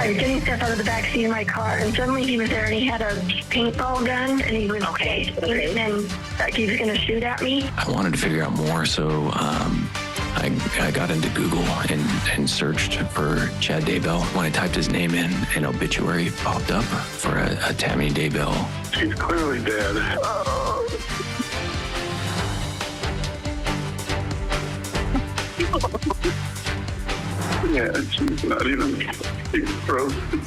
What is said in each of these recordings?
I was getting stuff out of the back seat of my car, and suddenly he was there, and he had a paintball gun, and he was and he was going to shoot at me. I wanted to figure out more, so I got into Google and searched for Chad Daybell. When I typed his name in, an obituary popped up for a Tammy Daybell. She's clearly dead. Yeah, she's not even frozen.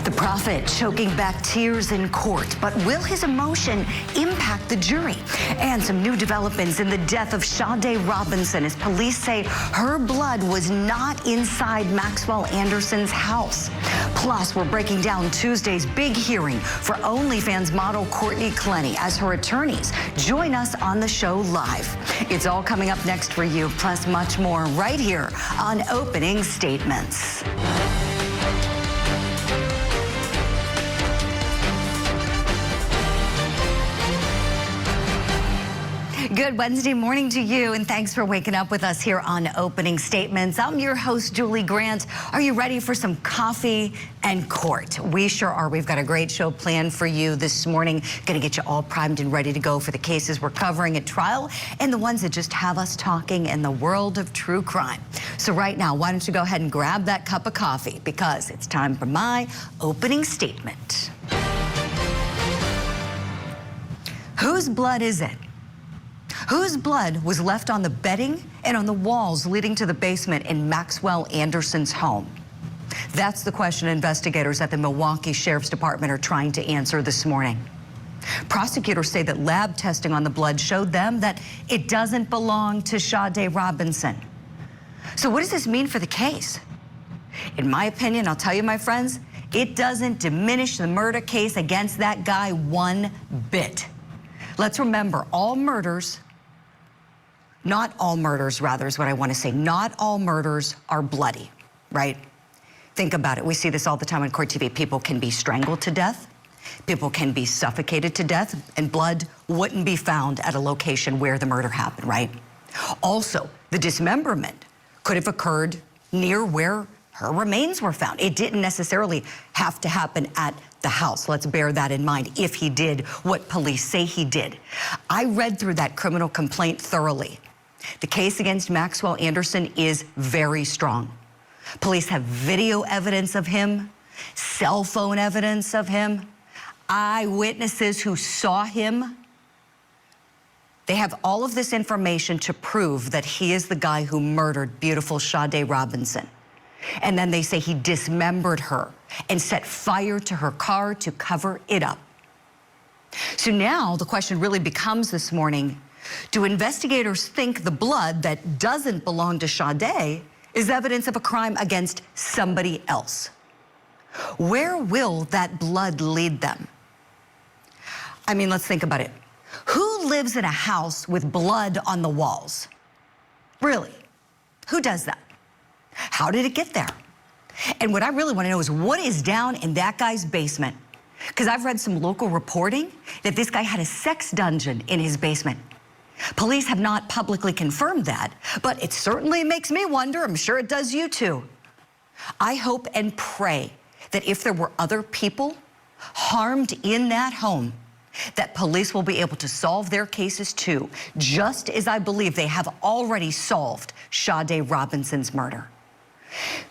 The prophet choking back tears in court, but will his emotion impact the jury? And some new developments in the death of Sade Robinson as police say her blood was not inside Maxwell Anderson's house. Plus, we're breaking down Tuesday's big hearing for OnlyFans model Courtney Clenny as her attorneys join us on the show live. It's all coming up next for you, plus much more right here on Opening Statements. Good Wednesday morning to you, and thanks for waking up with us here on Opening Statements. I'm your host, Julie Grant. Are you ready for some coffee and court? We sure are. We've got a great show planned for you this morning. Going to get you all primed and ready to go for the cases we're covering at trial and the ones that just have us talking in the world of true crime. So right now, why don't you go ahead and grab that cup of coffee, because it's time for my opening statement. Whose blood is it? Whose blood was left on the bedding and on the walls leading to the basement in Maxwell Anderson's home? That's the question investigators at the Milwaukee Sheriff's Department are trying to answer this morning. Prosecutors say that lab testing on the blood showed them that it doesn't belong to Sade Robinson. So what does this mean for the case? In my opinion, I'll tell you, my friends, it doesn't diminish the murder case against that guy one bit. Let's remember, not all murders, rather, is what I want to say. Not all murders are bloody, right? Think about it. We see this all the time on court TV. People can be strangled to death. People can be suffocated to death, and blood wouldn't be found at a location where the murder happened, right? Also, the dismemberment could have occurred near where her remains were found. It didn't necessarily have to happen at the house. Let's bear that in mind if he did what police say he did. I read through that criminal complaint thoroughly. The case against Maxwell Anderson is very strong. Police have video evidence of him, cell phone evidence of him, eyewitnesses who saw him. They have all of this information to prove that he is the guy who murdered beautiful Sade Robinson. And then they say he dismembered her and set fire to her car to cover it up. So now the question really becomes this morning, do investigators think the blood that doesn't belong to Sade is evidence of a crime against somebody else? Where will that blood lead them? I mean, let's think about it. Who lives in a house with blood on the walls? Really? Who does that? How did it get there? And what I really want to know is what is down in that guy's basement? Because I've read some local reporting that this guy had a sex dungeon in his basement. Police have not publicly confirmed that, but it certainly makes me wonder. I'm sure it does you too. I hope and pray that if there were other people harmed in that home, that police will be able to solve their cases too, just as I believe they have already solved Sade Robinson's murder.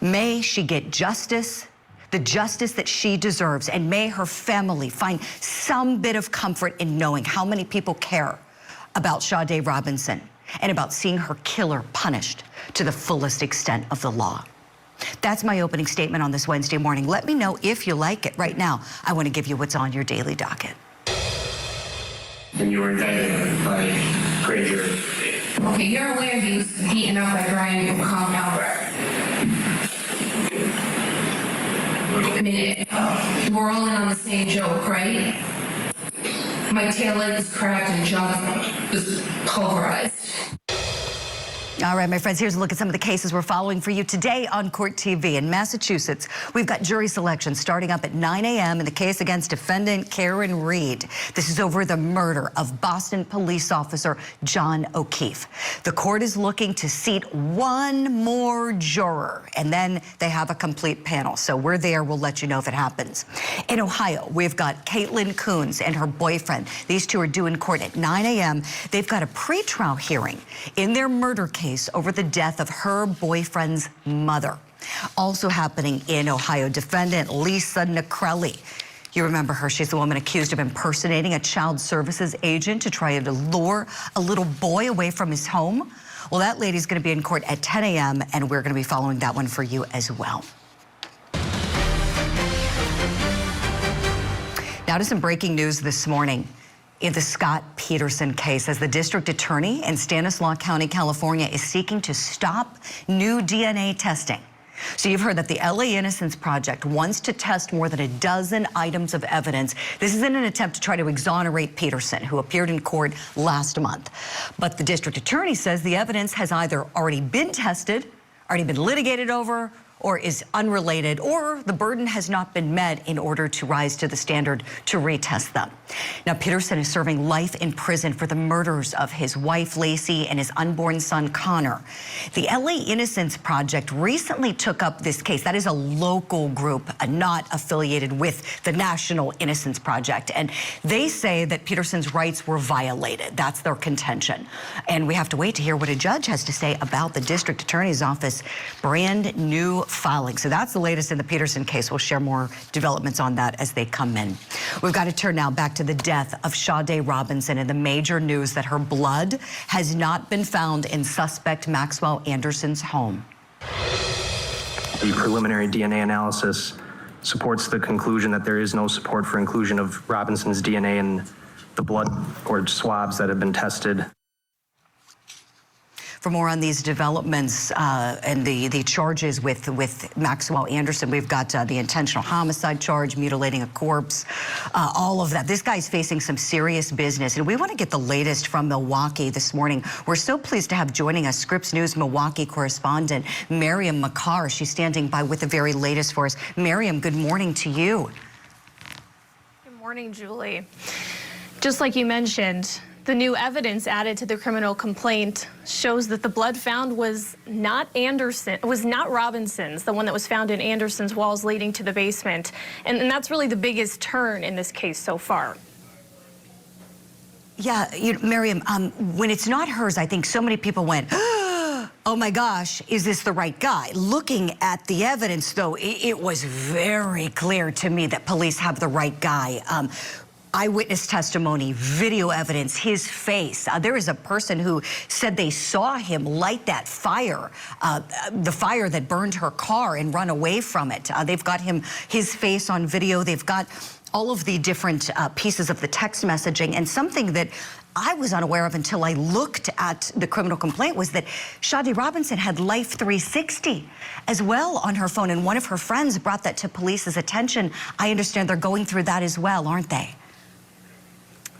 May she get justice, the justice that she deserves, and may her family find some bit of comfort in knowing how many people care about Sade Robinson and about seeing her killer punished to the fullest extent of the law. That's my opening statement on this Wednesday morning. Let me know if you like it. Right now, I want to give you what's on your daily docket. And you were indicted by grand jury. Okay, you're aware he was beaten up by Brian Albert. I mean, we're all in on the same joke, right? My tail light was cracked and John was pulverized. All right, my friends, here's a look at some of the cases we're following for you today on Court TV. In Massachusetts, we've got jury selection starting up at 9 a.m. in the case against defendant Karen Reed. This is over the murder of Boston police officer John O'Keefe. The court is looking to seat one more juror, and then they have a complete panel. So we're there. We'll let you know if it happens. In Ohio, we've got Caitlin Coons and her boyfriend. These two are due in court at 9 a.m. They've got a pretrial hearing in their murder case over the death of her boyfriend's mother. Also happening in Ohio, defendant Lisa Necrelli. You remember her. She's the woman accused of impersonating a child services agent to try to lure a little boy away from his home. Well, that lady's going to be in court at 10 a.m., and we're going to be following that one for you as well. Now to some breaking news this morning. In the Scott Peterson case, as the district attorney in Stanislaus County, California, is seeking to stop new DNA testing. So you've heard that the LA Innocence Project wants to test more than a dozen items of evidence. This is in an attempt to try to exonerate Peterson, who appeared in court last month. But the district attorney says the evidence has either already been tested, already been litigated over, or is unrelated, or the burden has not been met in order to rise to the standard to retest them. Now, Peterson is serving life in prison for the murders of his wife, Lacey, and his unborn son, Connor. The LA Innocence Project recently took up this case. That is a local group, not affiliated with the National Innocence Project. And they say that Peterson's rights were violated. That's their contention. And we have to wait to hear what a judge has to say about the district attorney's office brand new filing. So that's the latest in the Peterson case. We'll share more developments on that as they come in. We've got to turn now back to the death of Sade Robinson and the major news that her blood has not been found in suspect Maxwell Anderson's home. The preliminary DNA analysis supports the conclusion that there is no support for inclusion of Robinson's DNA in the blood or swabs that have been tested. For more on these developments and the charges with Maxwell Anderson, we've got the intentional homicide charge, mutilating a corpse, all of that. This guy's facing some serious business, and we want to get the latest from Milwaukee this morning. We're so pleased to have joining us Scripps News Milwaukee correspondent Miriam McCarr. She's standing by with the very latest for us. Miriam, good morning to you. Good morning, Julie. Just like you mentioned, the new evidence added to the criminal complaint shows that the blood found was not Robinson's, the one that was found in Anderson's walls leading to the basement. And that's really the biggest turn in this case so far. Yeah, Miriam, when it's not hers, I think so many people went, oh my gosh, is this the right guy? Looking at the evidence, though, it was very clear to me that police have the right guy. Eyewitness testimony, video evidence, his face. There is a person who said they saw him light that fire, the fire that burned her car, and run away from it. They've got his face on video. They've got all of the different pieces of the text messaging. And something that I was unaware of until I looked at the criminal complaint was that Sade Robinson had Life 360 as well on her phone, and one of her friends brought that to police's attention. I understand they're going through that as well, aren't they?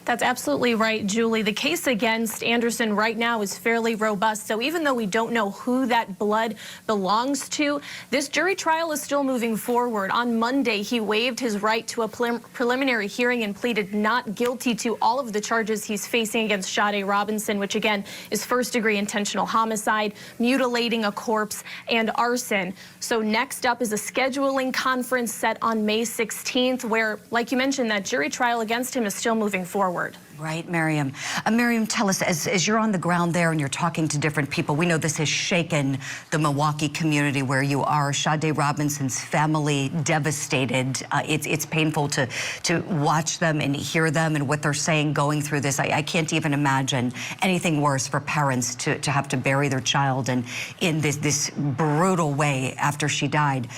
That's absolutely right, Julie. The case against Anderson right now is fairly robust. So even though we don't know who that blood belongs to, this jury trial is still moving forward. On Monday, he waived his right to a preliminary hearing and pleaded not guilty to all of the charges he's facing against Sade Robinson, which again is first-degree intentional homicide, mutilating a corpse, and arson. So next up is a scheduling conference set on May 16th, where, like you mentioned, that jury trial against him is still moving forward. Right, Miriam. Miriam, tell us, as you're on the ground there and you're talking to different people, we know this has shaken the Milwaukee community where you are. Sade Robinson's family devastated. It's painful to watch them and hear them and what they're saying going through this. I can't even imagine anything worse for parents to have to bury their child in this brutal way after she died.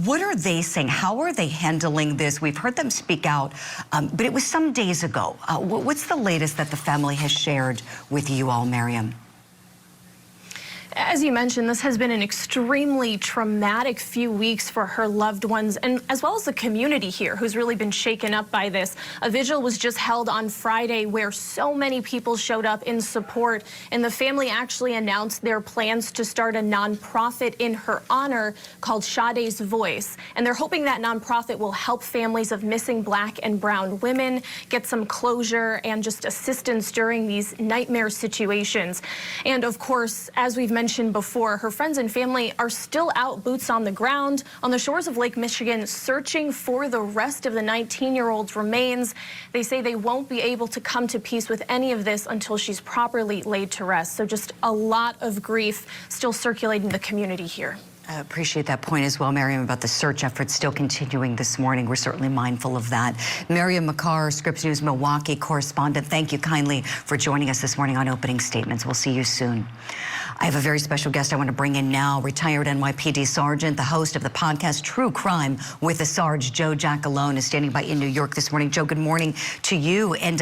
What are they saying? How are they handling this? We've heard them speak out, but it was some days ago. What's the latest that the family has shared with you all, Miriam? As you mentioned, this has been an extremely traumatic few weeks for her loved ones, and as well as the community here, who's really been shaken up by this. A vigil was just held on Friday where so many people showed up in support, and the family actually announced their plans to start a nonprofit in her honor called Sade's Voice. And they're hoping that nonprofit will help families of missing Black and brown women get some closure and just assistance during these nightmare situations. And of course, as we've mentioned before, her friends and family are still out, boots on the ground, on the shores of Lake Michigan, searching for the rest of the 19-year-old's remains. They say they won't be able to come to peace with any of this until she's properly laid to rest. So just a lot of grief still circulating the community here. I appreciate that point as well, Miriam, about the search efforts still continuing this morning. We're certainly mindful of that. Miriam McCarr, Scripps News Milwaukee correspondent, thank you kindly for joining us this morning on Opening Statements. We'll see you soon. I have a very special guest I want to bring in now, retired NYPD Sergeant, the host of the podcast True Crime with the Sarge, Joe Giacalone, is standing by in New York this morning. Joe, good morning to you. And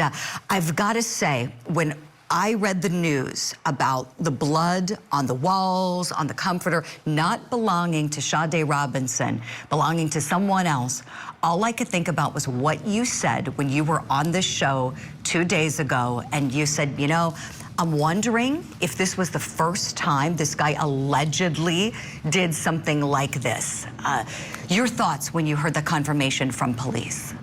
I've got to say, when I read the news about the blood on the walls, on the comforter, not belonging to Sade Robinson, belonging to someone else, all I could think about was what you said when you were on this show 2 days ago, and you said, you know, I'm wondering if this was the first time this guy allegedly did something like this. Your thoughts when you heard the confirmation from police?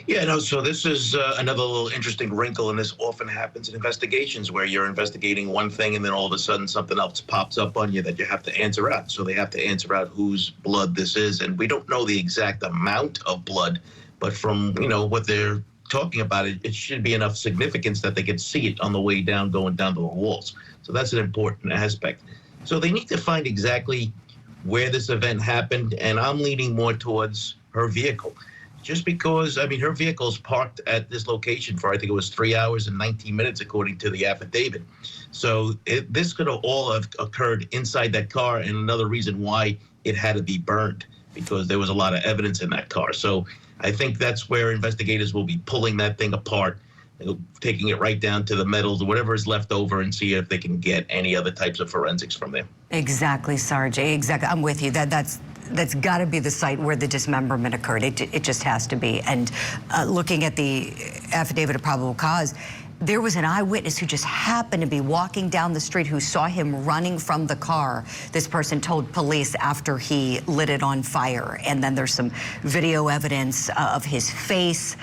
Yeah, no, so this is another little interesting wrinkle, and this often happens in investigations where you're investigating one thing and then all of a sudden something else pops up on you that you have to answer out. So they have to answer out whose blood this is, and we don't know the exact amount of blood, but from, you know, what they're talking about, it should be enough significance that they could see it on the way down, going down to the walls. So that's an important aspect. So they need to find exactly where this event happened, and I'm leaning more towards her vehicle. Just because, I mean, her vehicle's parked at this location for, I think it was 3 hours and 19 minutes, according to the affidavit. So this could have all have occurred inside that car, and another reason why it had to be burned, because there was a lot of evidence in that car. So I think that's where investigators will be pulling that thing apart, taking it right down to the metals or whatever is left over, and see if they can get any other types of forensics from there. Exactly, Sarge. Exactly. I'm with you. That's got to be the site where the dismemberment occurred. It just has to be. And looking at the affidavit of probable cause, there was an eyewitness who just happened to be walking down the street who saw him running from the car. This person told police after he lit it on fire. And then there's some video evidence of his face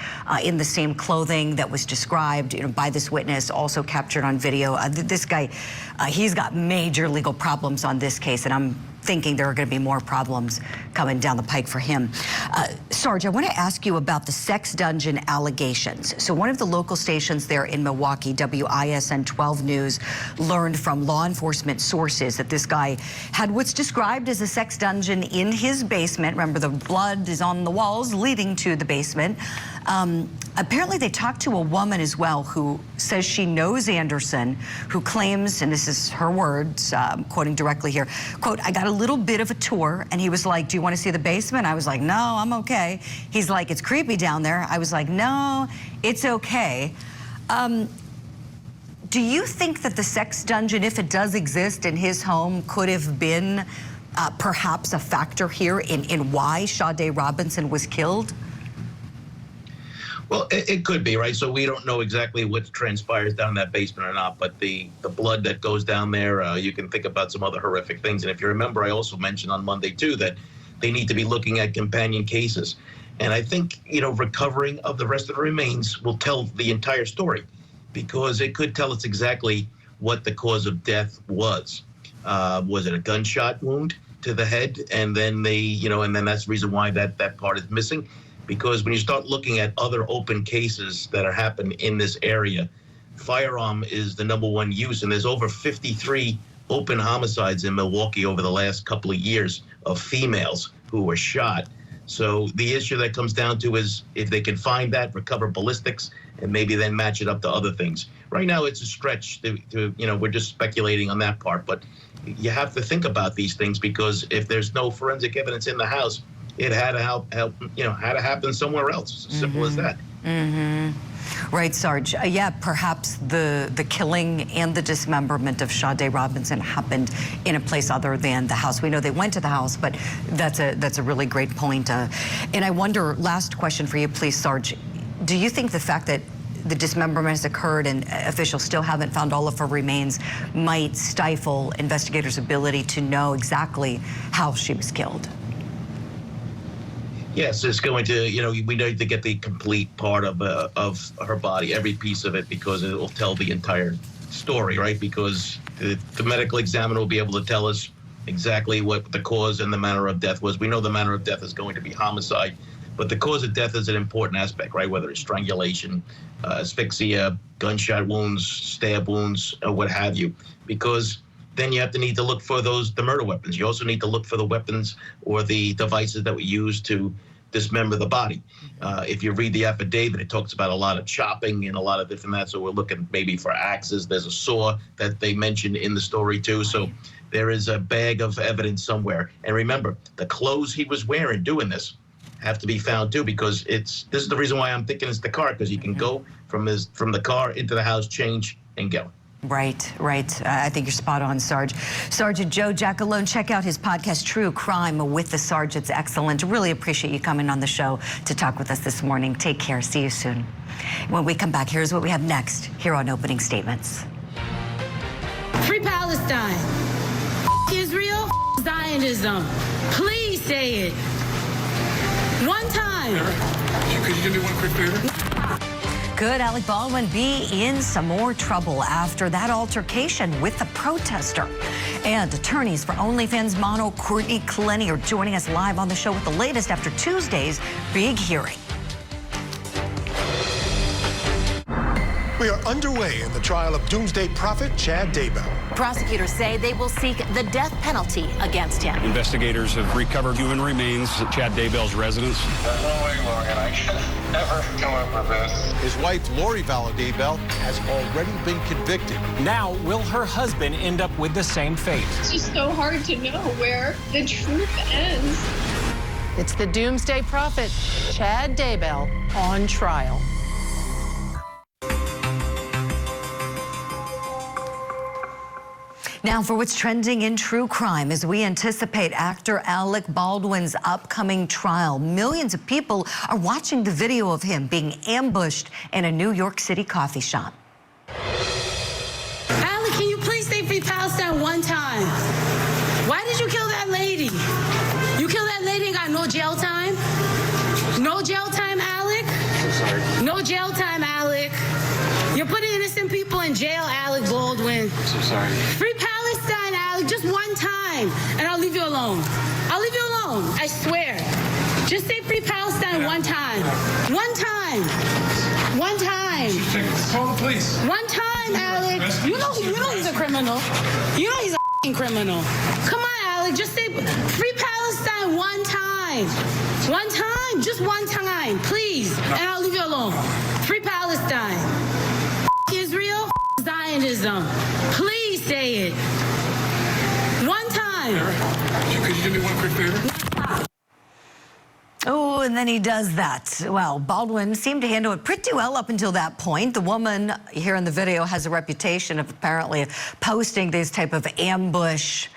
in the same clothing that was described, you know, by this witness, also captured on video. This guy, he's got major legal problems on this case, and I'm thinking there are going to be more problems coming down the pike for him. Sarge, I want to ask you about the sex dungeon allegations. So one of the local stations there in Milwaukee, WISN 12 News, learned from law enforcement sources that this guy had what's described as a sex dungeon in his basement. Remember, the blood is on the walls leading to the basement. Apparently they talked to a woman as well who says she knows Anderson, who claims, and this is her words, quoting directly here, quote, I got a little bit of a tour, and he was like, do you want to see the basement? I was like, no, I'm okay. He's like, it's creepy down there. I was like, no, it's okay. Do you think that the sex dungeon, if it does exist in his home, could have been perhaps a factor here in why Sade Robinson was killed? Well, it could be, right? So we don't know exactly what transpires down in that basement or not, but the blood that goes down there, you can think about some other horrific things. And if you remember, I also mentioned on Monday, too, that they need to be looking at companion cases. And I think, you know, recovering of the rest of the remains will tell the entire story, because it could tell us exactly what the cause of death was. Was it a gunshot wound to the head? And then and then that's the reason why that part is missing. Because when you start looking at other open cases that are happening in this area, firearm is the #1 use, and there's over 53 open homicides in Milwaukee over the last couple of years of females who were shot. So the issue that comes down to is if they can find that, recover ballistics, and maybe then match it up to other things. Right now, it's a stretch to we're just speculating on that part, but you have to think about these things, because if there's no forensic evidence in the house, it had to had to happen somewhere else. It's as simple as that. Right, Sarge. Yeah, perhaps the killing and the dismemberment of Sade Robinson happened in a place other than the house. We know they went to the house, but that's a really great point. And I wonder, last question for you, please, Sarge. Do you think the fact that the dismemberment has occurred and officials still haven't found all of her remains might stifle investigators' ability to know exactly how she was killed? Yes, it's going to, we need to get the complete part of her body, every piece of it, because it will tell the entire story, right? Because the medical examiner will be able to tell us exactly what the cause and the manner of death was. We know the manner of death is going to be homicide, but the cause of death is an important aspect, right? Whether it's strangulation, asphyxia, gunshot wounds, stab wounds, or what have you, because then you have to need to look for the murder weapons. You also need to look for the weapons or the devices that were used to dismember the body. If you read the affidavit, it talks about a lot of chopping and a lot of different that. So we're looking maybe for axes. There's a saw that they mentioned in the story too. So there is a bag of evidence somewhere. And remember, the clothes he was wearing doing this have to be found too, because this is the reason why I'm thinking it's the car, because he can go from the car into the house, change, and go. Right. I think you're spot on, Sarge. Sergeant Joe Giacalone, check out his podcast, True Crime with the Sarge. It's excellent. Really appreciate you coming on the show to talk with us this morning. Take care. See you soon. When we come back, here's what we have next here on Opening Statements. Free Palestine. Israel. Zionism. Please say it. One time. Could you do me one quick favor? Could Alec Baldwin be in some more trouble after that altercation with the protester? And attorneys for OnlyFans model Courtney Clenny are joining us live on the show with the latest after Tuesday's big hearing. We are underway in the trial of doomsday prophet Chad Daybell. Prosecutors say they will seek the death penalty against him. Investigators have recovered human remains at Chad Daybell's residence. There's no way, Morgan. I could never come up with this. His wife, Lori Vallow Daybell, has already been convicted. Now, will her husband end up with the same fate? It's just so hard to know where the truth ends. It's the doomsday prophet, Chad Daybell, on trial. Now for what's trending in true crime as we anticipate actor Alec Baldwin's upcoming trial. Millions of people are watching the video of him being ambushed in a New York City coffee shop. Alec, can you please say Free Palestine one time? Why did you kill that lady? You killed that lady and got no jail time? No jail time, Alec? I'm sorry. No jail time, Alec. You're putting innocent people in jail, Alec Baldwin. I'm so sorry. Free Palestine, Alec, just one time, and I'll leave you alone. I'll leave you alone, I swear. Just say Free Palestine one time. One time. One time. Call the police. One time, Alec. You know he's a criminal. You know he's a f***ing criminal. Come on, Alec, just say Free Palestine one time. One time, just one time, please, and I'll leave you alone. Free Palestine. Israel, Zionism. Please say it. One time. Could you do me one quick favor? Oh, and then he does that. Well, Baldwin seemed to handle it pretty well up until that point. The woman here in the video has a reputation of apparently posting these type of ambush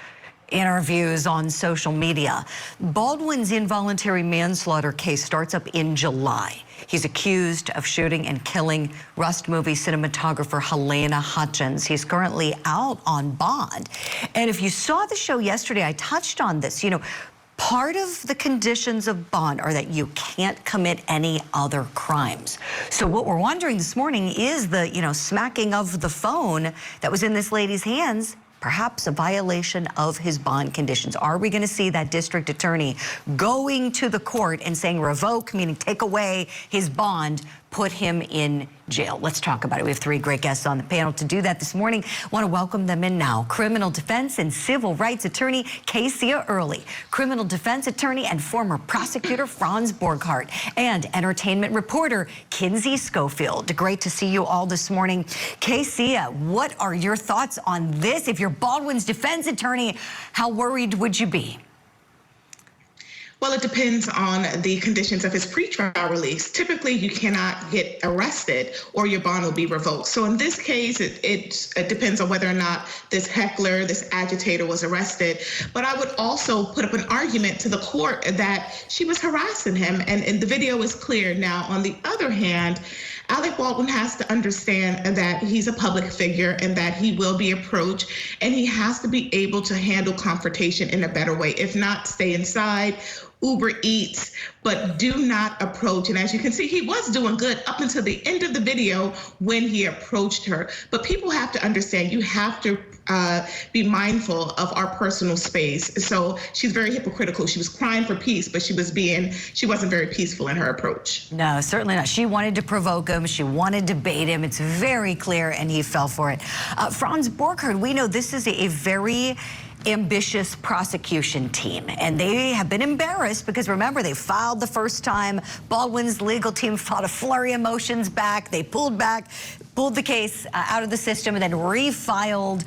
interviews on social media. Baldwin's involuntary manslaughter case starts up in July. He's accused of shooting and killing Rust movie cinematographer Helena Hutchins. He's currently out on bond. And if you saw the show yesterday, I touched on this. Part of the conditions of bond are that you can't commit any other crimes. So what we're wondering this morning is the, smacking of the phone that was in this lady's hands, perhaps a violation of his bond conditions. Are we going to see that district attorney going to the court and saying revoke, meaning take away his bond, put him in jail? Let's talk about it. We have three great guests on the panel to do that this morning. Want to welcome them in now. Criminal defense and civil rights attorney Casey Early, criminal defense attorney and former prosecutor Franz Borghardt, and entertainment reporter Kinsey Schofield. Great to see you all this morning. Casey, what are your thoughts on this? If you're Baldwin's defense attorney, how worried would you be? Well, it depends on the conditions of his pretrial release. Typically, you cannot get arrested or your bond will be revoked. So in this case, it depends on whether or not this heckler, this agitator was arrested. But I would also put up an argument to the court that she was harassing him, and the video is clear. Now, on the other hand, Alec Baldwin has to understand that he's a public figure and that he will be approached, and he has to be able to handle confrontation in a better way. If not, stay inside, Uber Eats, but do not approach. And as you can see, he was doing good up until the end of the video when he approached her. But people have to understand, you have to be mindful of our personal space. So she's very hypocritical. She was crying for peace, but she wasn't very peaceful in her approach. No, certainly not. She wanted to provoke him. She wanted to bait him. It's very clear, and he fell for it. Franz Borchardt, we know this is a very ambitious prosecution team, and they have been embarrassed because, remember, they filed the first time. Baldwin's legal team fought a flurry of motions back. They pulled the case out of the system and then refiled.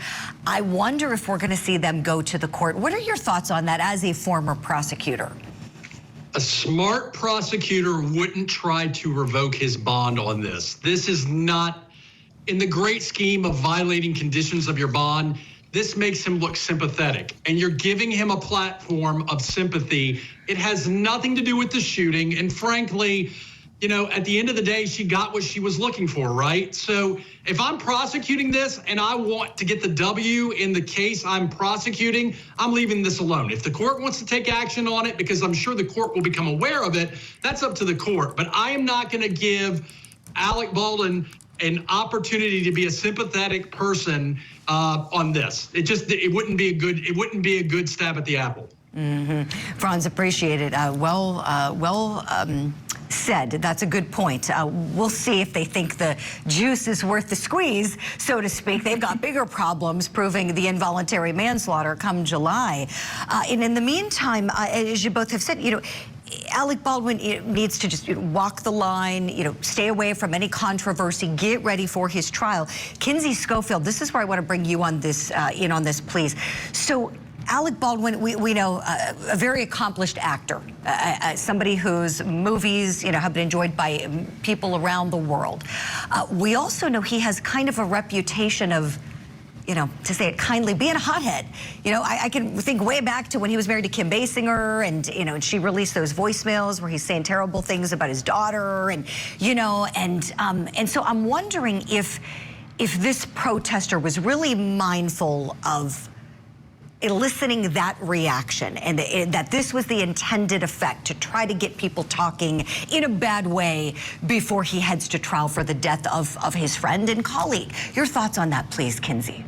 I wonder if we're going to see them go to the court. What are your thoughts on that as a former prosecutor? A smart prosecutor wouldn't try to revoke his bond on this. This is not, in the great scheme of violating conditions of your bond, this makes him look sympathetic, and you're giving him a platform of sympathy. It has nothing to do with the shooting, and frankly, you know, at the end of the day, she got what she was looking for, right? So if I'm prosecuting this and I want to get the W in the case I'm prosecuting, I'm leaving this alone. If the court wants to take action on it, because I'm sure the court will become aware of it, that's up to the court. But I am not going to give Alec Baldwin an opportunity to be a sympathetic person on this. It wouldn't be a good stab at the apple. Franz, appreciate it. Well said. That's a good point. We'll see if they think the juice is worth the squeeze, so to speak. They've got bigger problems proving the involuntary manslaughter come July. And in the meantime, as you both have said, you know, Alec Baldwin needs to just walk the line, you know, stay away from any controversy, get ready for his trial. Kinsey Schofield, this is where I want to bring you on this, in on this, please. So Alec Baldwin, we know a very accomplished actor, somebody whose movies, you know, have been enjoyed by people around the world. We also know he has kind of a reputation of, you know, to say it kindly, being a hothead. You know, I can think way back to when he was married to Kim Basinger, and, you know, and she released those voicemails where he's saying terrible things about his daughter, and, you know, and so I'm wondering if this protester was really mindful of eliciting that reaction, and that this was the intended effect, to try to get people talking in a bad way before he heads to trial for the death of his friend and colleague. Your thoughts on that, please, Kinsey?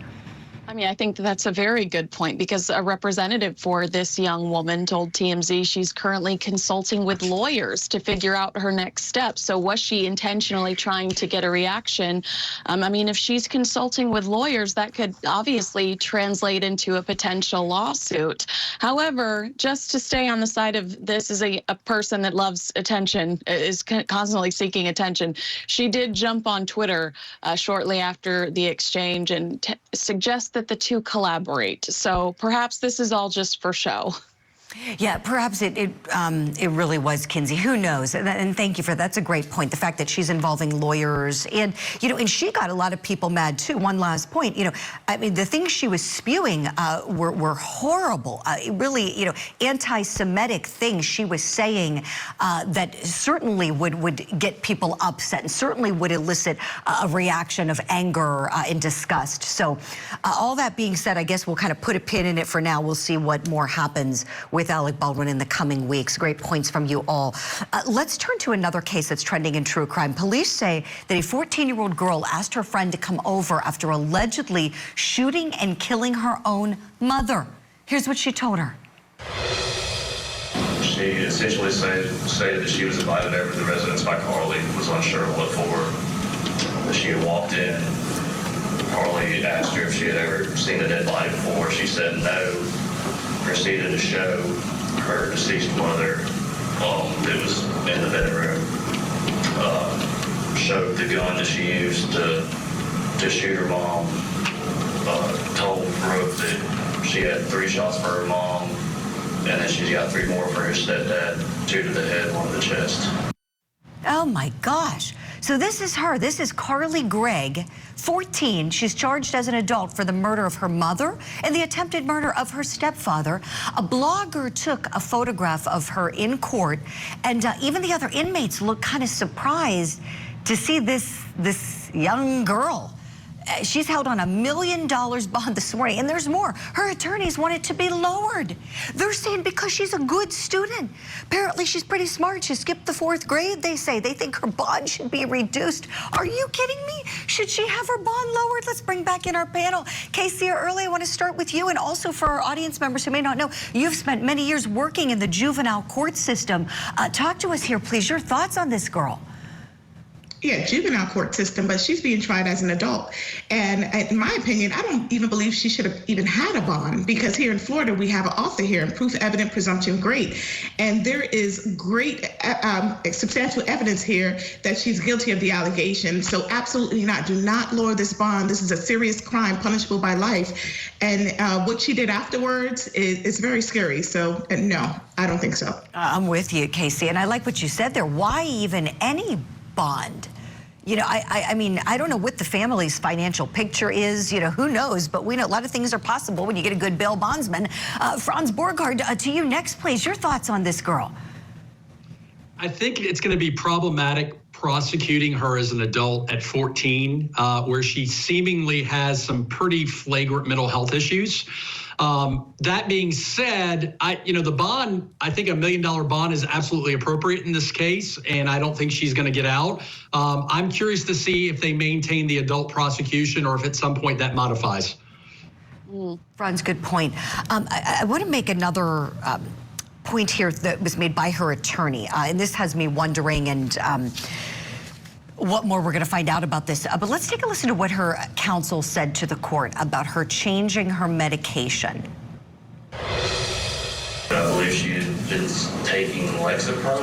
I mean, I think that's a very good point, because a representative for this young woman told TMZ she's currently consulting with lawyers to figure out her next steps. So was she intentionally trying to get a reaction? I mean, if she's consulting with lawyers, that could obviously translate into a potential lawsuit. However, just to stay on the side of this is a person that loves attention, is constantly seeking attention. She did jump on Twitter shortly after the exchange and suggest that the two collaborate. So perhaps this is all just for show. Yeah, perhaps it really was, Kinsey. Who knows? And thank you for that. That's a great point. The fact that she's involving lawyers, and, you know, and she got a lot of people mad too. One last point, you know, I mean, the things she was spewing were horrible. Really, you know, anti-Semitic things she was saying that certainly would get people upset, and certainly would elicit a reaction of anger and disgust. So all that being said, I guess we'll kind of put a pin in it for now. We'll see what more happens with Alec Baldwin in the coming weeks. Great points from you all. Let's turn to another case that's trending in true crime. Police say that a 14-year-old girl asked her friend to come over after allegedly shooting and killing her own mother. Here's what she told her. She essentially stated that she was invited over to the residence by Carly, was unsure what for. That she had walked in. Carly asked her if she had ever seen a dead body before. She said no. Proceeded to show her deceased mother that was in the bedroom. Showed the gun that she used to shoot her mom. Told Brooke that she had 3 shots for her mom And then she's got 3 more for her stepdad, 2 to the head, 1 to the chest. Oh my gosh. So this is her. This is Carly Gregg, 14. She's charged as an adult for the murder of her mother and the attempted murder of her stepfather. A blogger took a photograph of her in court, and even the other inmates look kind of surprised to see this young girl. She's held on $1 million bond this morning, and there's more. Her attorneys want it to be lowered. They're saying because she's a good student. Apparently, she's pretty smart. She skipped the 4th grade, they say. They think her bond should be reduced. Are you kidding me? Should she have her bond lowered? Let's bring back in our panel. Casey, early, I want to start with you, and also for our audience members who may not know, you've spent many years working in the juvenile court system. Talk to us here, please. Your thoughts on this girl? Yeah, juvenile court system, but she's being tried as an adult. And in my opinion, I don't even believe she should have even had a bond, because here in Florida, we have an author here, and proof evident, presumption great. And there is great substantial evidence here that she's guilty of the allegation. So absolutely not. Do not lower this bond. This is a serious crime punishable by life. And what she did afterwards is very scary. So no, I don't think so. I'm with you, Casey. And I like what you said there. Why even any bond? You know, I mean, I don't know what the family's financial picture is. You know, who knows? But we know a lot of things are possible when you get a good bail bondsman. Franz Borgard, to you next, please. Your thoughts on this girl? I think it's going to be problematic prosecuting her as an adult at 14, where she seemingly has some pretty flagrant mental health issues. That being said, the bond, I think $1 million bond is absolutely appropriate in this case, and I don't think she's going to get out. I'm curious to see if they maintain the adult prosecution or if at some point that modifies. Franz, good point. I want to make another point here that was made by her attorney, and this has me wondering, and what more we're going to find out about this. But let's take a listen to what her counsel said to the court about her changing her medication. I believe she had been taking Lexapro.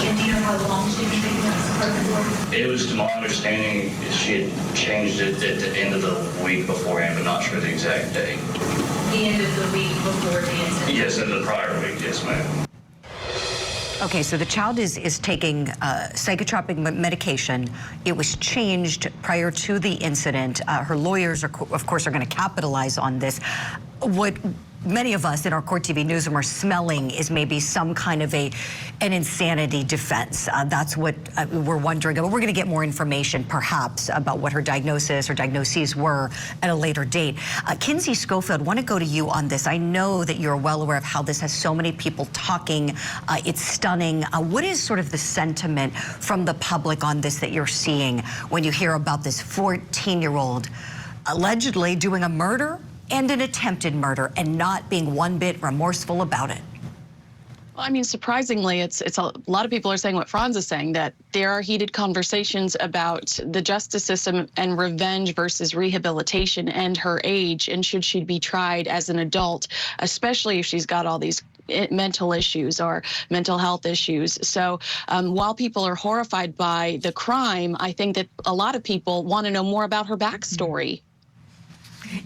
And do you know how long she'd been taking Lexapro for? It was, to my understanding, she had changed it at the end of the week beforehand, but not sure the exact date. The end of the week before the incident? Yes, in the prior week, yes, ma'am. Okay, so the child is taking psychotropic medication. It was changed prior to the incident. Her lawyers, of course, are going to capitalize on this. What many of us in our Court TV newsroom are smelling is maybe some kind of an insanity defense. That's what we're wondering about. We're going to get more information, perhaps, about what her diagnosis or diagnoses were at a later date. Kinsey Schofield, I want to go to you on this. I know that you're well aware of how this has so many people talking. It's stunning. What is sort of the sentiment from the public on this that you're seeing when you hear about this 14-year-old allegedly doing a murder and an attempted murder and not being one bit remorseful about it? Well, I mean, surprisingly, it's a lot of people are saying what Franz is saying, that there are heated conversations about the justice system and revenge versus rehabilitation and her age, and should she be tried as an adult, especially if she's got all these mental issues or mental health issues. So while people are horrified by the crime, I think that a lot of people want to know more about her backstory.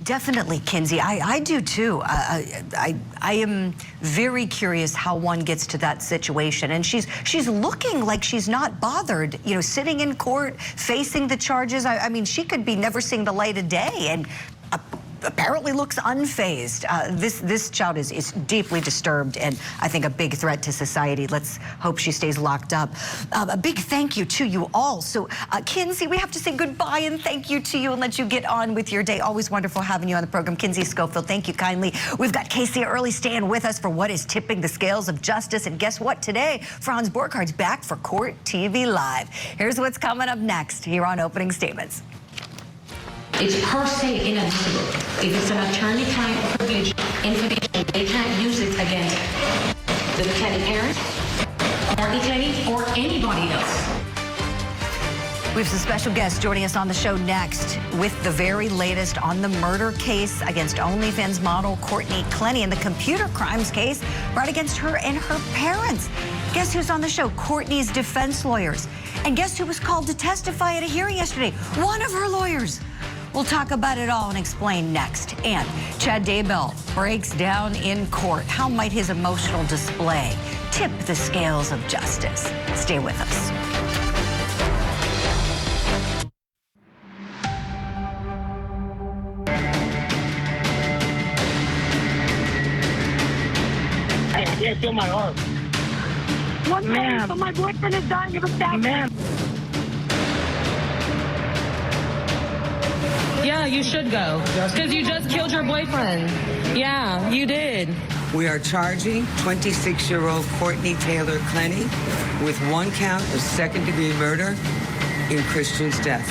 Definitely, Kinsey. I do too. I am very curious how one gets to that situation. And she's looking like she's not bothered, you know, sitting in court, facing the charges. I mean, she could be never seeing the light of day and apparently looks unfazed. This child is deeply disturbed and I think a big threat to society. Let's hope she stays locked up. A big thank you to you all. So Kinsey, we have to say goodbye and thank you to you and let you get on with your day. Always wonderful having you on the program. Kinsey Schofield, thank you kindly. We've got Casey Early staying with us for what is tipping the scales of justice. And guess what? Today, Franz Borgard's back for Court TV Live. Here's what's coming up next here on Opening Statements. It's per se inadmissible. If it's an attorney-client privilege information, they can't use it against the decedent parent or decedent or anybody else. We have some special guests joining us on the show next with the very latest on the murder case against OnlyFans model Courtney Clenny and the computer crimes case brought against her and her parents. Guess who's on the show? Courtney's defense lawyers. And guess who was called to testify at a hearing yesterday? One of her lawyers. We'll talk about it all and explain next. And Chad Daybell breaks down in court. How might his emotional display tip the scales of justice? Stay with us. I can't feel my arm. What, ma'am? But my boyfriend is dying of a stabbing. Ma'am. Yeah, you should go. Because you just killed your boyfriend. Yeah, you did. We are charging 26-year-old Courtney Taylor Clenny with 1 count of second-degree murder in Christian's death.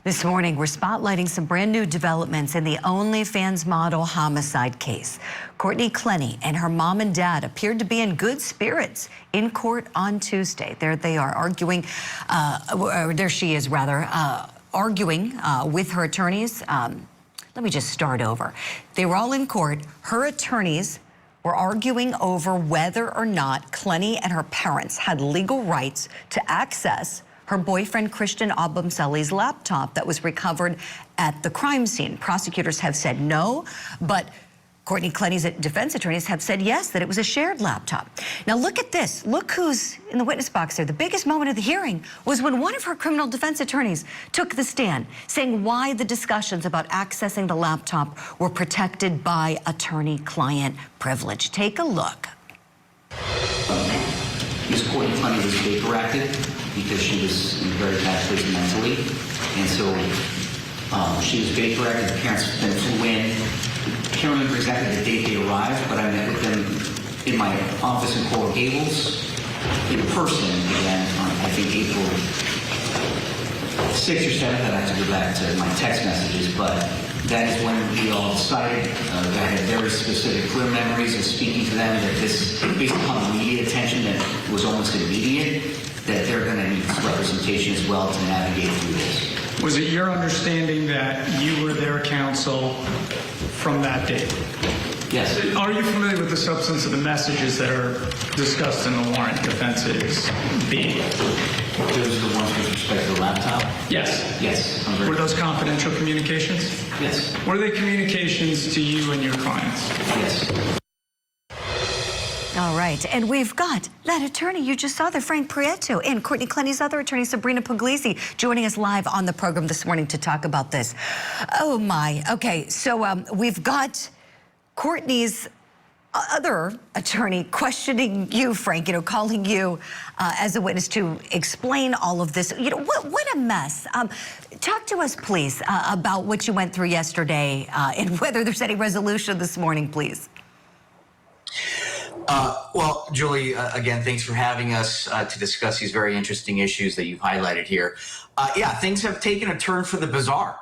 This morning, we're spotlighting some brand new developments in the OnlyFans model homicide case. Courtney Clenny and her mom and dad appeared to be in good spirits in court on Tuesday. There they are arguing, there she is rather, arguing with her attorneys. Let me just start over. They were all in court. Her attorneys were arguing over whether or not Clenny and her parents had legal rights to access her boyfriend Christian Abumseli's laptop that was recovered at the crime scene. Prosecutors have said no, but Courtney Clenny's defense attorneys have said yes, that it was a shared laptop. Now look at this. Look who's in the witness box there. The biggest moment of the hearing was when one of her criminal defense attorneys took the stand, saying why the discussions about accessing the laptop were protected by attorney-client privilege. Take a look. Ms. Courtney Clenny was vaporated because she was in a very bad place mentally. And so she was vaporated. The parents then flew in. I can't remember exactly the date they arrived, but I met with them in my office in Coral Gables in person again on, I think, April 6th or 7th. I'd have to go back to my text messages, but that is when we all decided, I had very specific, clear memories of speaking to them, that this, based upon the media attention that was almost immediate, that they're going to need representation as well to navigate through this. Was it your understanding that you were their counsel from that date? Yes. Are you familiar with the substance of the messages that are discussed in the warrant, defenses B? Those are the ones with respect to the laptop? Yes. Yes. Were those confidential communications? Yes. Were they communications to you and your clients? Yes. All right, and we've got that attorney you just saw there, Frank Prieto, and Courtney Clenny's other attorney, Sabrina Puglisi, joining us live on the program this morning to talk about this. Oh my, okay, so we've got Courtney's other attorney questioning you, Frank, calling you as a witness to explain all of this. What a mess. Talk to us, please, about what you went through yesterday and whether there's any resolution this morning, please. Well, Julie, again, thanks for having us to discuss these very interesting issues that you've highlighted here. Yeah, things have taken a turn for the bizarre.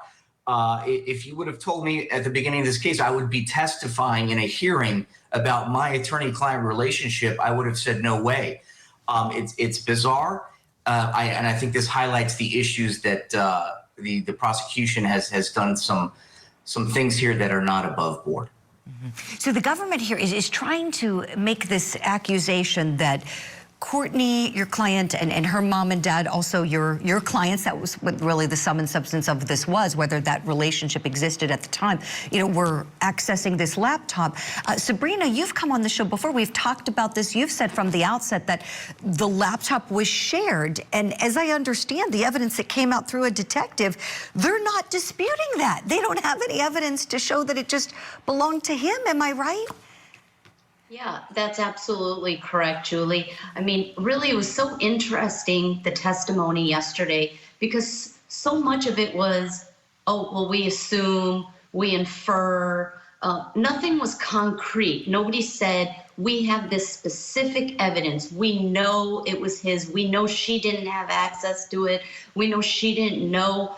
If you would have told me at the beginning of this case I would be testifying in a hearing about my attorney-client relationship, I would have said no way. It's bizarre, and I think this highlights the issues that the prosecution has done some things here that are not above board. So the government here is trying to make this accusation that Courtney, your client, and her mom and dad, also your clients, that was what really the sum and substance of this was, whether that relationship existed at the time, were accessing this laptop. Sabrina, you've come on the show before. We've talked about this. You've said from the outset that the laptop was shared. And as I understand the evidence that came out through a detective, they're not disputing that. They don't have any evidence to show that it just belonged to him. Am I right? Yeah, that's absolutely correct, Julie. I mean, really, it was so interesting, the testimony yesterday, because so much of it was, oh, well, we assume, we infer. Nothing was concrete. Nobody said, we have this specific evidence. We know it was his. We know she didn't have access to it. We know she didn't know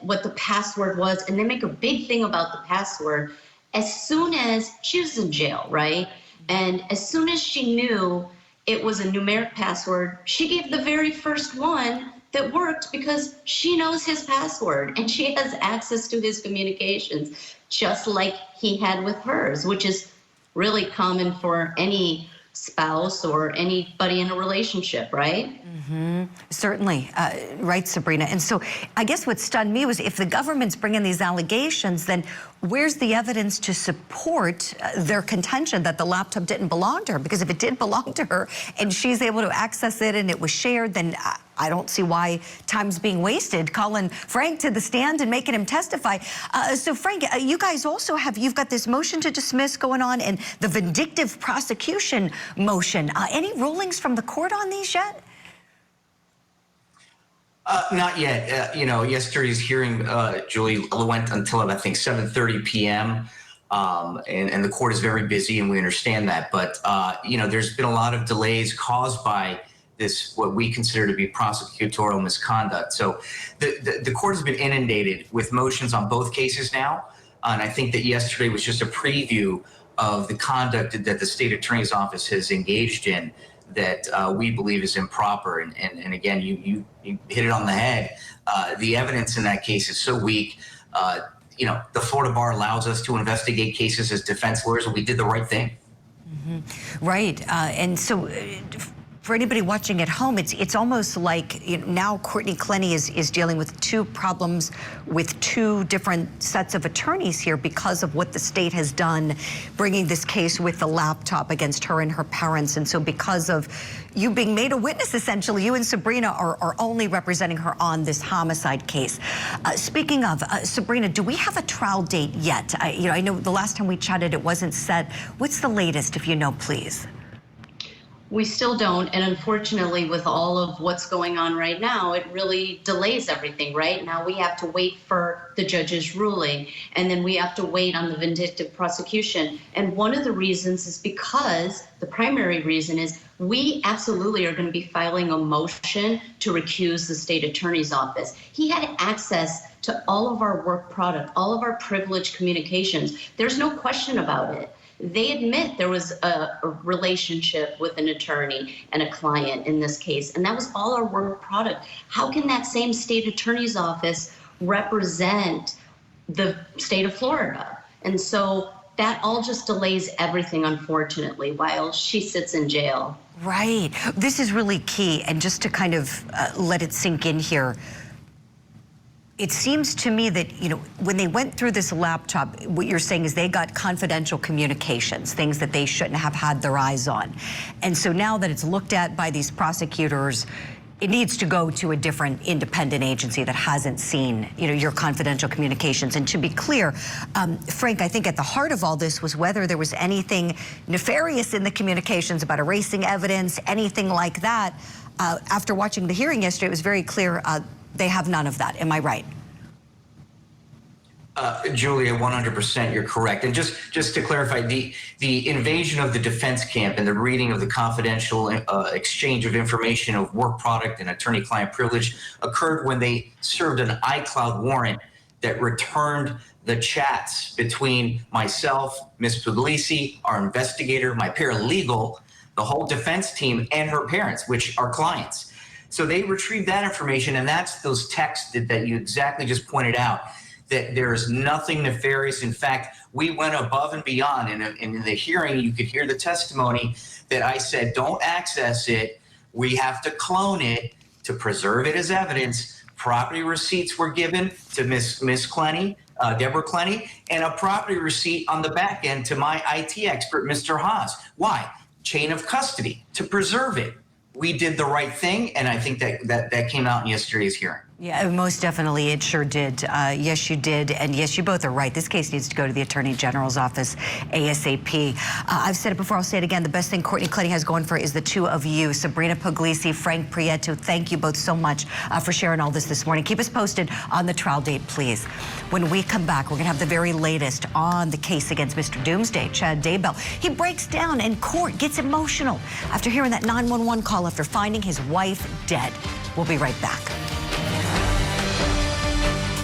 what the password was. And they make a big thing about the password. As soon as she was in jail, right? And as soon as she knew it was a numeric password, she gave the very first one that worked because she knows his password and she has access to his communications, just like he had with hers, which is really common for any spouse or anybody in a relationship, right? Certainly, right, Sabrina. And so I guess what stunned me was if the government's bringing these allegations, then where's the evidence to support their contention that the laptop didn't belong to her? Because if it did belong to her and she's able to access it and it was shared, then I don't see why time's being wasted calling Frank to the stand and making him testify. So Frank, you guys also you've got this motion to dismiss going on and the vindictive prosecution motion. Any rulings from the court on these yet? Not yet. Yesterday's hearing, Julie, went until I think 7:30 p.m. And the court is very busy, and we understand that. But there's been a lot of delays caused by this, what we consider to be prosecutorial misconduct. So the court has been inundated with motions on both cases now, and I think that yesterday was just a preview of the conduct that the state attorney's office has engaged in that we believe is improper. And again, you hit it on the head. The evidence in that case is so weak. The Florida bar allows us to investigate cases as defense lawyers, and we did the right thing. Right. And so for anybody watching at home, it's almost like now Courtney Clenny is dealing with two problems with two different sets of attorneys here because of what the state has done, bringing this case with the laptop against her and her parents. And so because of you being made a witness, essentially, you and Sabrina are only representing her on this homicide case. Speaking of, Sabrina, do we have a trial date yet? I know the last time we chatted, it wasn't set. What's the latest, if you know, please? We still don't, and unfortunately with all of what's going on right now, it really delays everything, right? Now we have to wait for the judge's ruling, and then we have to wait on the vindictive prosecution. And one of the reasons is because, the primary reason is, we absolutely are going to be filing a motion to recuse the state attorney's office. He had access to all of our work product, all of our privileged communications. There's no question about it. They admit there was a relationship with an attorney and a client in this case, and that was all our work product. How can that same state attorney's office represent the state of Florida? And so that all just delays everything, unfortunately, while she sits in jail. Right. This is really key. And just to kind of let it sink in here, it seems to me that, when they went through this laptop, what you're saying is they got confidential communications, things that they shouldn't have had their eyes on. And so now that it's looked at by these prosecutors, it needs to go to a different independent agency that hasn't seen, your confidential communications. And to be clear, Frank, I think at the heart of all this was whether there was anything nefarious in the communications about erasing evidence, anything like that. After watching the hearing yesterday, it was very clear they have none of that. Am I right? Julia, 100% you're correct. And just to clarify, the invasion of the defense camp and the reading of the confidential exchange of information of work product and attorney-client privilege occurred when they served an iCloud warrant that returned the chats between myself, Ms. Puglisi, our investigator, my paralegal, the whole defense team, and her parents, which are clients. So they retrieved that information, and that's those texts that you exactly just pointed out, that there is nothing nefarious. In fact, we went above and beyond. And in the hearing, you could hear the testimony that I said, don't access it. We have to clone it to preserve it as evidence. Property receipts were given to Miss Clenny, Deborah Clenny, and a property receipt on the back end to my IT expert, Mr. Haas. Why? Chain of custody, to preserve it. We did the right thing, and I think that came out in yesterday's hearing. Yeah, most definitely, it sure did. Yes, you did, and yes, you both are right. This case needs to go to the Attorney General's office ASAP. I've said it before, I'll say it again. The best thing Courtney Clenny has going for her is the two of you, Sabrina Puglisi, Frank Prieto. Thank you both so much for sharing all this morning. Keep us posted on the trial date, please. When we come back, we're going to have the very latest on the case against Mr. Doomsday, Chad Daybell. He breaks down in court, gets emotional after hearing that 911 call after finding his wife dead. We'll be right back.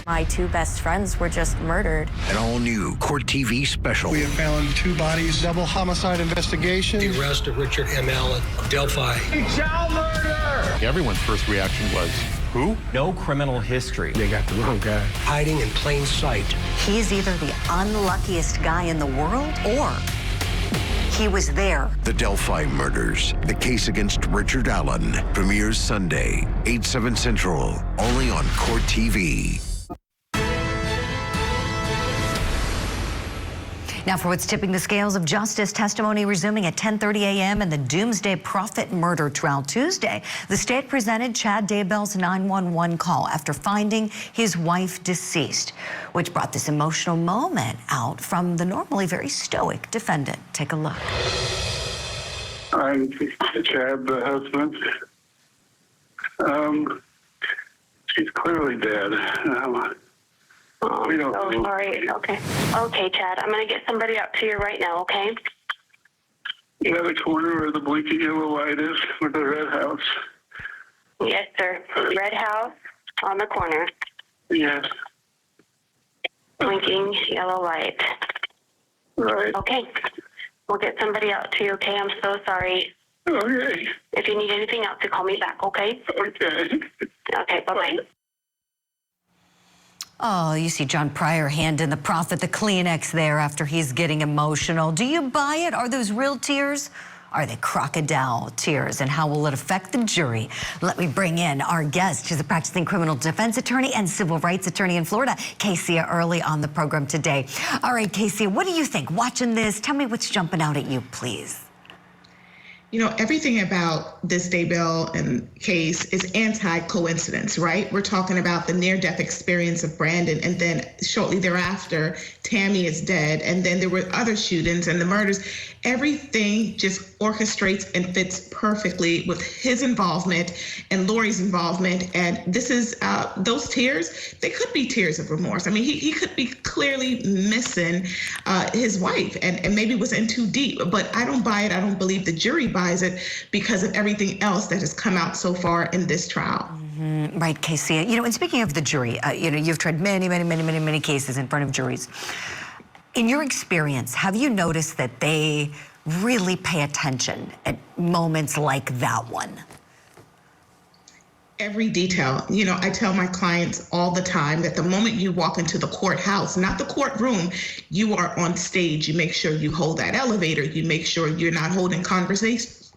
My two best friends were just murdered. An all-new Court TV special. We have found two bodies, double homicide investigation. The arrest of Richard M. Allen of Delphi. Child murder! Everyone's first reaction was, who? No criminal history. They got the wrong guy. Hiding in plain sight. He's either the unluckiest guy in the world, or He was there. The Delphi Murders, the case against Richard Allen, premieres Sunday, 8/7 Central, only on Court TV. Now for what's tipping the scales of justice, testimony resuming at 10:30 a.m. in the Doomsday Prophet murder trial Tuesday. The state presented Chad Daybell's 911 call after finding his wife deceased, which brought this emotional moment out from the normally very stoic defendant. Take a look. I'm Chad, the husband. She's clearly dead. We don't know. Sorry. Okay. Okay, Chad. I'm going to get somebody out to you right now, okay? You know the corner where the blinking yellow light is with the red house? Yes, sir. Red house on the corner. Yes. Blinking yellow light. Right. Okay. We'll get somebody out to you, okay? I'm so sorry. Okay. If you need anything else, you call me back, okay? Okay. Okay, bye-bye. Oh, you see John Pryor handing the prophet the Kleenex there after he's getting emotional. Do you buy it? Are those real tears? Are they crocodile tears? And how will it affect the jury? Let me bring in our guest. She's a practicing criminal defense attorney and civil rights attorney in Florida, Casey Early, on the program today. All right, Casey, what do you think? Watching this, tell me what's jumping out at you, please. You know, everything about this Daybell case is anti-coincidence, right? We're talking about the near-death experience of Brandon, and then shortly thereafter, Tammy is dead, and then there were other shootings and the murders. Everything just orchestrates and fits perfectly with his involvement and Lori's involvement. And this is, those tears, they could be tears of remorse. I mean, he could be clearly missing his wife and maybe was in too deep, but I don't buy it. I don't believe the jury buys it because of everything else that has come out so far in this trial. Right, Casey. You know, and speaking of the jury, you know, you've tried many cases in front of juries. In your experience, have you noticed that they really pay attention at moments like that one? Every detail. You know, I tell my clients all the time that the moment you walk into the courthouse, not the courtroom, you are on stage. You make sure you hold that elevator. You make sure you're not holding conversations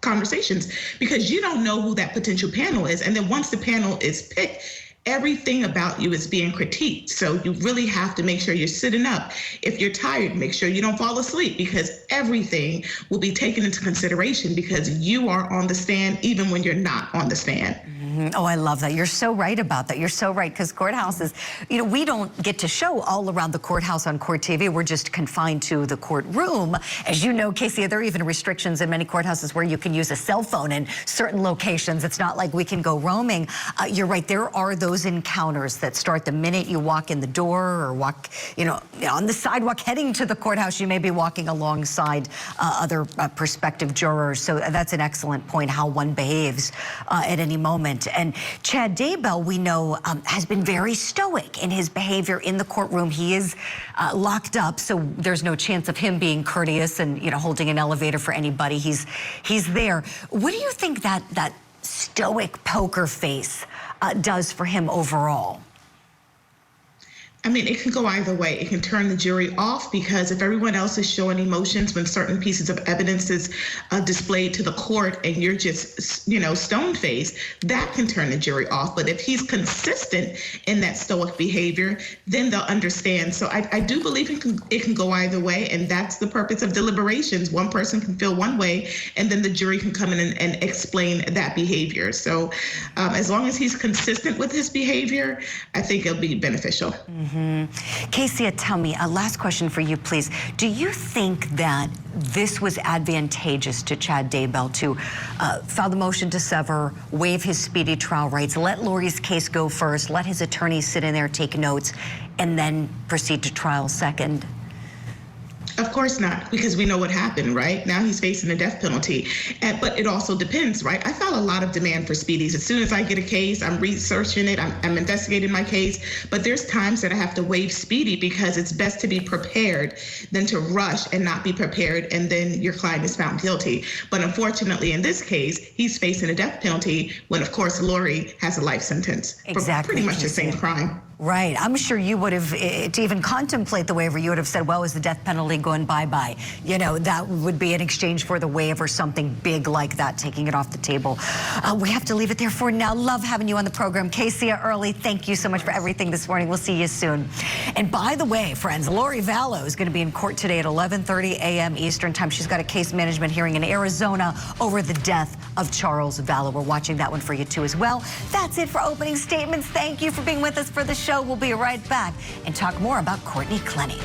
because you don't know who that potential panel is. And then once the panel is picked, everything about you is being critiqued. So you really have to make sure you're sitting up. If you're tired, make sure you don't fall asleep because everything will be taken into consideration because you are on the stand even when you're not on the stand. Oh, I love that. You're so right about that. You're so right, because courthouses, you know, we don't get to show all around the courthouse on Court TV. We're just confined to the courtroom. As you know, Casey, there are even restrictions in many courthouses where you can use a cell phone in certain locations. It's not like we can go roaming. You're right. There are those encounters that start the minute you walk in the door or walk, you know, on the sidewalk heading to the courthouse. You may be walking alongside other prospective jurors. So that's an excellent point, how one behaves at any moment. And Chad Daybell, we know, has been very stoic in his behavior in the courtroom. He is locked up, so there's no chance of him being courteous and, you know, holding an elevator for anybody. He's there. What do you think that stoic poker face does for him overall? I mean, it can go either way. It can turn the jury off because if everyone else is showing emotions when certain pieces of evidence is displayed to the court and you're just, you know, stone-faced, that can turn the jury off. But if he's consistent in that stoic behavior, then they'll understand. So I do believe it can go either way, and that's the purpose of deliberations. One person can feel one way, and then the jury can come in and explain that behavior. So as long as he's consistent with his behavior, I think it'll be beneficial. Casey, tell me, a last question for you, please. Do you think that this was advantageous to Chad Daybell to file the motion to sever, waive his speedy trial rights, let Lori's case go first, let his attorney sit in there, take notes, and then proceed to trial second? Of course not, because we know what happened, right? Now he's facing a death penalty. But it also depends, right? I file a lot of demand for speedies. As soon as I get a case, I'm researching it, I'm investigating my case. But there's times that I have to waive speedy because it's best to be prepared than to rush and not be prepared, and then your client is found guilty. But unfortunately, in this case, he's facing a death penalty when, of course, Lori has a life sentence for pretty much the same crime. Right. I'm sure you would have, to even contemplate the waiver, you would have said, well, is the death penalty going bye-bye? You know, that would be in exchange for the waiver, something big like that, taking it off the table. We have to leave it there for now. Love having you on the program. Casey Early, thank you so much for everything this morning. We'll see you soon. And by the way, friends, Lori Vallow is going to be in court today at 11:30 a.m. Eastern Time. She's got a case management hearing in Arizona over the death of Charles Vallow. We're watching that one for you, too, as well. That's it for opening statements. Thank you for being with us for the show. We'll be right back and talk more about Courtney Clenny.